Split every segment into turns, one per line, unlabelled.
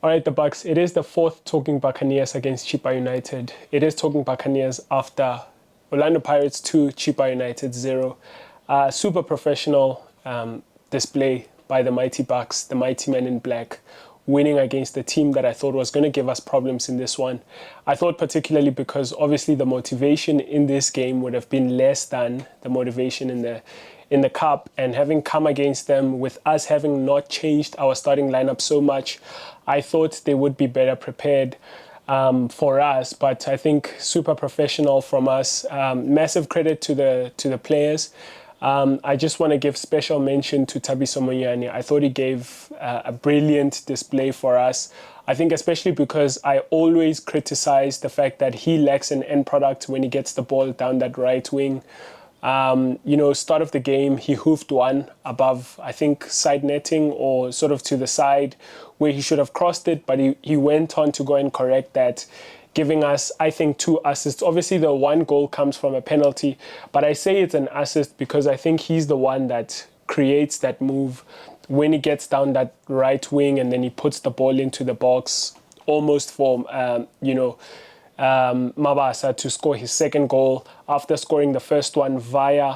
All right, the Bucks. It is the fourth Talking Buccaneers against Chippa United. It is Talking Buccaneers after Orlando Pirates 2, Chippa United 0. Super professional display by the mighty Bucks, the mighty men in black, winning against a team that I thought was going to give us problems in this one. I thought particularly because obviously the motivation in this game would have been less than the motivation in the cup, and having come against them with us having not changed our starting lineup so much, I thought they would be better prepared for us. But I think super professional from us. Massive credit to the players. I just want to give special mention to Thabiso Monyane. I thought he gave a brilliant display for us. I think especially because I always criticize the fact that he lacks an end product when he gets the ball down that right wing. Start of the game, he hoofed one above, I think, side netting or sort of to the side where he should have crossed it, but he went on to go and correct that, giving us, I think, 2 assists. Obviously, the 1 goal comes from a penalty, but I say it's an assist because I think he's the one that creates that move when he gets down that right wing and then he puts the ball into the box almost for, Mabasa to score his second goal after scoring the first one via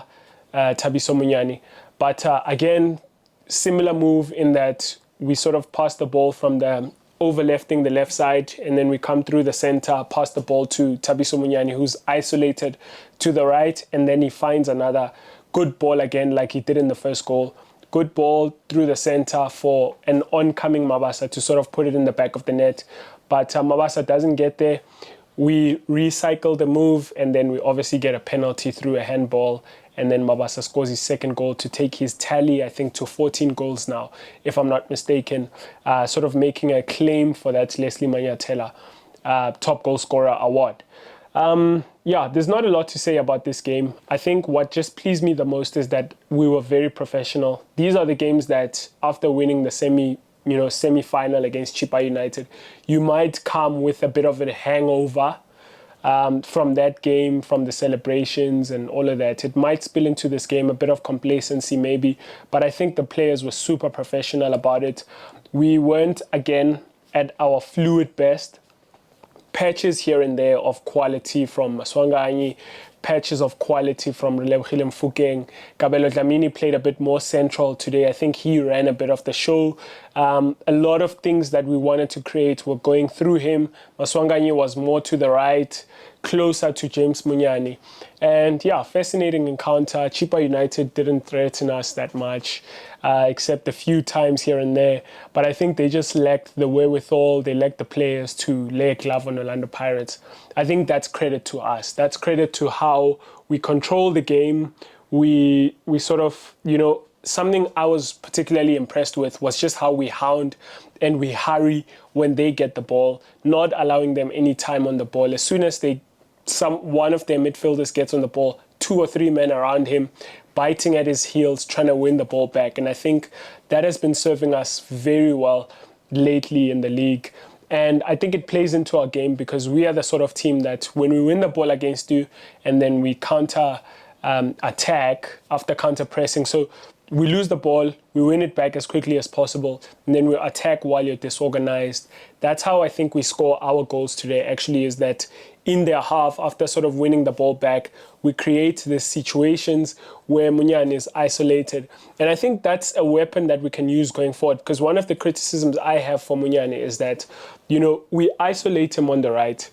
Thabiso Monyane. But again, similar move in that we sort of pass the ball from the overlefting the left side, and then we come through the center, pass the ball to Thabiso Monyane, who's isolated to the right, and then he finds another good ball again like he did in the first goal. Good ball through the center for an oncoming Mabasa to sort of put it in the back of the net. But Mabasa doesn't get there. We recycle the move, and then we obviously get a penalty through a handball, and then Mabasa scores his second goal to take his tally, I think, to 14 goals now, if I'm not mistaken, sort of making a claim for that Leslie Manyatela top goal scorer award. There's not a lot to say about this game. I think what just pleased me the most is that we were very professional. These are the games that after winning the semi-final against Chippa United, you might come with a bit of a hangover from that game, from the celebrations and all of that. It might spill into this game, a bit of complacency maybe, but I think the players were super professional about it. We weren't, again, at our fluid best. Patches here and there of quality from Maswanganyi, patches of quality from Relebogile Mofokeng. Kabelo Dlamini played a bit more central today. I think he ran a bit of the show. A lot of things that we wanted to create were going through him. Maswanganyi was more to the right, closer to James Munyani. And fascinating encounter. Chippa United didn't threaten us that much, except a few times here and there. But I think they just lacked the wherewithal. They lacked the players to lay a glove on Orlando Pirates. I think that's credit to us. That's credit to how we control the game. We sort of, something I was particularly impressed with was just how we hound and we hurry when they get the ball, not allowing them any time on the ball. As soon as one of their midfielders gets on the ball, 2 or 3 men around him, biting at his heels, trying to win the ball back. And I think that has been serving us very well lately in the league. And I think it plays into our game because we are the sort of team that when we win the ball against you and then we counter attack after counter pressing. So we lose the ball, we win it back as quickly as possible, and then we attack while you're disorganized. That's how I think we score our goals today, actually, is that in their half, after sort of winning the ball back, we create these situations where Munyan is isolated. And I think that's a weapon that we can use going forward, because one of the criticisms I have for Munyan is that, we isolate him on the right,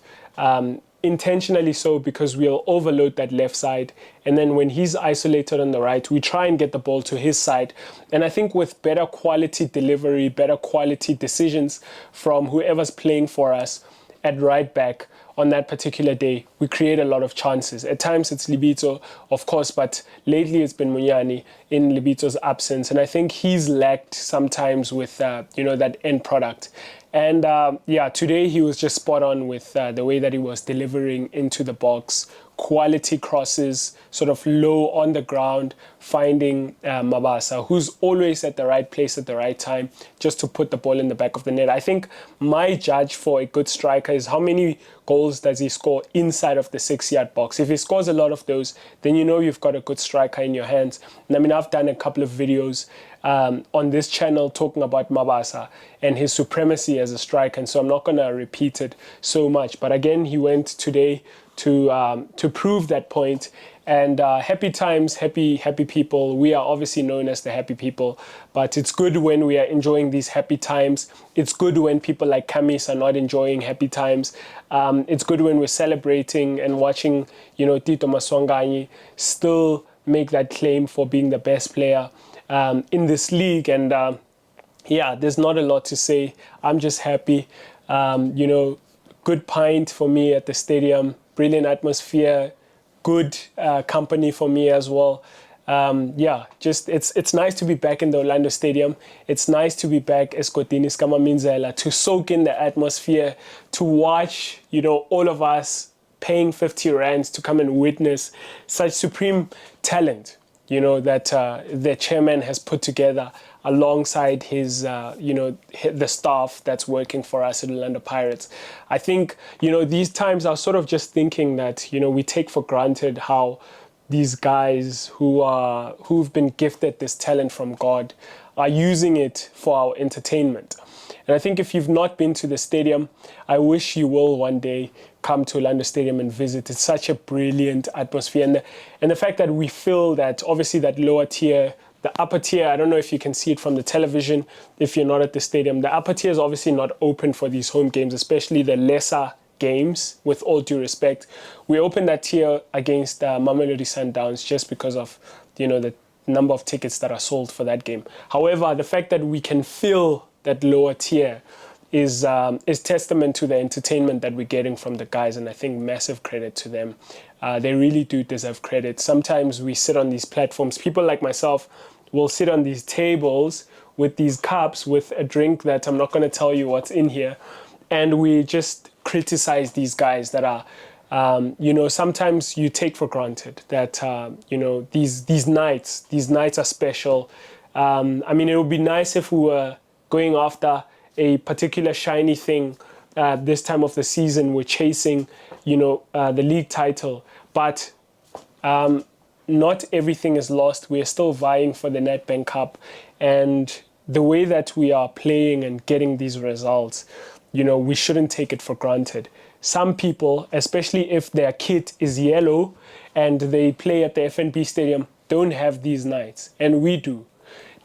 intentionally so, because we'll overload that left side. And then when he's isolated on the right, we try and get the ball to his side. And I think with better quality delivery, better quality decisions from whoever's playing for us at right back on that particular day, we create a lot of chances. At times it's Libito, of course, but lately it's been Munyani in Libito's absence. And I think he's lacked sometimes with, that end product. And today he was just spot on with the way that he was delivering into the box, quality crosses, sort of low on the ground, finding Mabasa, who's always at the right place at the right time, just to put the ball in the back of the net. I think my judge for a good striker is how many goals does he score inside of the 6-yard box. If he scores a lot of those, then you know you've got a good striker in your hands. And I mean, I've done a couple of videos on this channel talking about Mabasa and his supremacy as a striker, and so I'm not going to repeat it so much. But again, he went today to prove that point. And happy times, happy people. We are obviously known as the happy people, but it's good when we are enjoying these happy times. It's good when people like Kamis are not enjoying happy times. It's good when we're celebrating and watching, you know, Tito Maswanganyi still make that claim for being the best player in this league. And yeah, there's not a lot to say. I'm just happy. You know, good pint for me at the stadium, brilliant atmosphere, good company for me as well. Yeah, just it's nice to be back in the Orlando Stadium. It's nice to be back Escotini Skamaminzela, to soak in the atmosphere, to watch, you know, all of us paying 50 rands to come and witness such supreme talent, you know, that the chairman has put together alongside his, you know, the staff that's working for us at Orlando Pirates. I think, you know, these times I was sort of just thinking that, you know, we take for granted how these guys who've been gifted this talent from God are using it for our entertainment. And I think if you've not been to the stadium, I wish you will one day come to Orlando Stadium and visit. It's such a brilliant atmosphere. And the fact that we feel that obviously that lower tier, the upper tier, I don't know if you can see it from the television if you're not at the stadium. The upper tier is obviously not open for these home games, especially the lesser games, with all due respect. We opened that tier against Mamelodi Sundowns just because of, you know, the number of tickets that are sold for that game. However, the fact that we can fill that lower tier is testament to the entertainment that we're getting from the guys, and I think massive credit to them. They really do deserve credit. Sometimes we sit on these platforms, people like myself will sit on these tables with these cups with a drink that I'm not going to tell you what's in here, and we just criticize these guys that are, you know, sometimes you take for granted that, you know, these nights are special. I mean, it would be nice if we were going after a particular shiny thing this time of the season. We're chasing, you know, the league title, but not everything is lost. We are still vying for the Nedbank Cup, and the way that we are playing and getting these results, you know, we shouldn't take it for granted. Some people, especially if their kit is yellow and they play at the FNB Stadium, don't have these nights, and we do.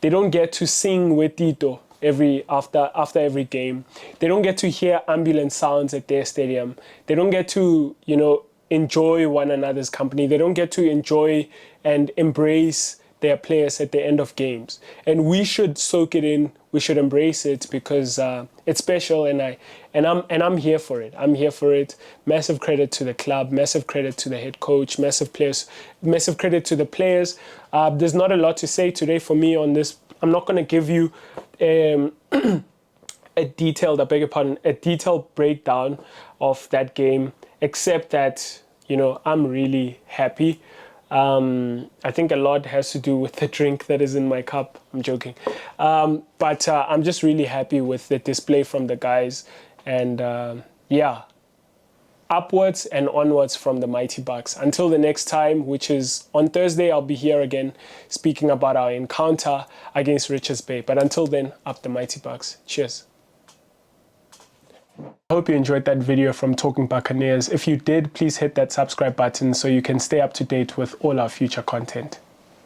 They don't get to sing with Tito after every game. They don't get to hear ambulance sounds at their stadium. They don't get to, you know, enjoy one another's company. They don't get to enjoy and embrace their players at the end of games. And we should soak it in. We should embrace it because it's special, and I'm here for it. I'm here for it. Massive credit to the club, massive credit to the head coach, massive credit to the players. There's not a lot to say today for me on this. I'm not going to give you a detailed breakdown of that game, except that, you know, I'm really happy. I think a lot has to do with the drink that is in my cup. I'm joking. But I'm just really happy with the display from the guys. And yeah, upwards and onwards from the Mighty Bucks. Until the next time, which is on Thursday, I'll be here again speaking about our encounter against Richards Bay. But until then, up the Mighty Bucks. Cheers. I hope you enjoyed that video from Talking Buccaneers. If you did, please hit that subscribe button so you can stay up to date with all our future content.